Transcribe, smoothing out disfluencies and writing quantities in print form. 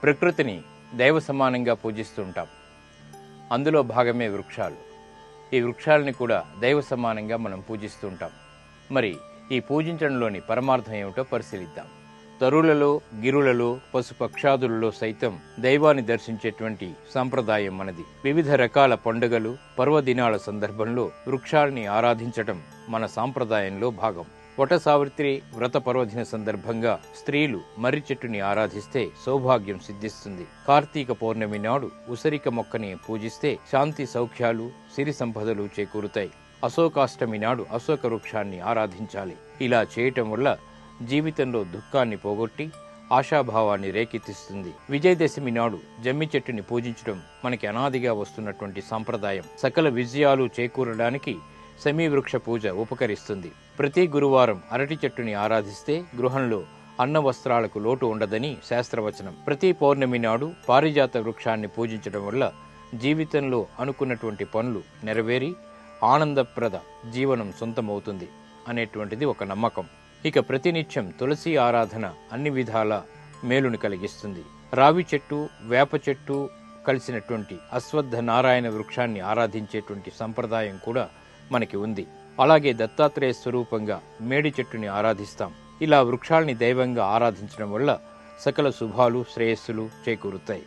ప్రకృతిని దైవ సమానంగా పూజిస్తుంటాం. అందులో భాగమే వృక్షాలు. ఈ వృక్షాలని కూడా దైవ సమానంగా మనం పూజిస్తుంటాం. మరి ఈ పూజించడంలోని పరమార్థం ఏమిటో పరిశీలిద్దాం. తరులలో, గిరులలో, పశుపక్షాదులలో సైతం దైవాన్ని దర్శించేటువంటి సంప్రదాయం మనది. వివిధ రకాల పండుగలు, పర్వదినాల సందర్భంలో వృక్షాలని ఆరాధించటం మన సాంప్రదాయంలో భాగం. వట సావిత్రి వ్రత పర్వదిన సందర్భంగా స్త్రీలు మర్రి చెట్టుని ఆరాధిస్తే సౌభాగ్యం సిద్ధిస్తుంది. కార్తీక పౌర్ణమి నాడు ఉసిరిక మొక్కని పూజిస్తే శాంతి సౌఖ్యాలు, సిరి సంపదలు చేకూరుతాయి. అశోకాష్టమి నాడు అశోక వృక్షాన్ని ఆరాధించాలి. ఇలా చేయటం వల్ల జీవితంలో దుఃఖాన్ని పోగొట్టి ఆశాభావాన్ని రేకెత్తిస్తుంది. విజయదశమి నాడు జమ్మి చెట్టుని పూజించడం మనకి అనాదిగా వస్తున్నటువంటి సంప్రదాయం. సకల విజయాలు చేకూరడానికి సమీవృక్ష పూజ ఉపకరిస్తుంది. ప్రతి గురువారం అరటి చెట్టుని ఆరాధిస్తే గృహంలో అన్న వస్త్రాలకు లోటు ఉండదని శాస్త్రవచనం. ప్రతి పౌర్ణమి నాడు పారిజాత వృక్షాన్ని పూజించడం వల్ల జీవితంలో అనుకున్నటువంటి పనులు నెరవేరి ఆనందప్రద జీవనం సొంతమవుతుంది అనేటువంటిది ఒక నమ్మకం. ఇక ప్రతినిత్యం తులసి ఆరాధన అన్ని విధాల మేలుని కలిగిస్తుంది. రావి చెట్టు, వేప చెట్టు కలిసినటువంటి అశ్వత్థ నారాయణ వృక్షాన్ని ఆరాధించేటువంటి సంప్రదాయం కూడా మనకి ఉంది. అలాగే దత్తాత్రేయ స్వరూపంగా మేడి చెట్టుని ఆరాధిస్తాం. ఇలా వృక్షాల్ని దైవంగా ఆరాధించడం వల్ల సకల శుభాలు, శ్రేయస్సులు చేకూరుతాయి.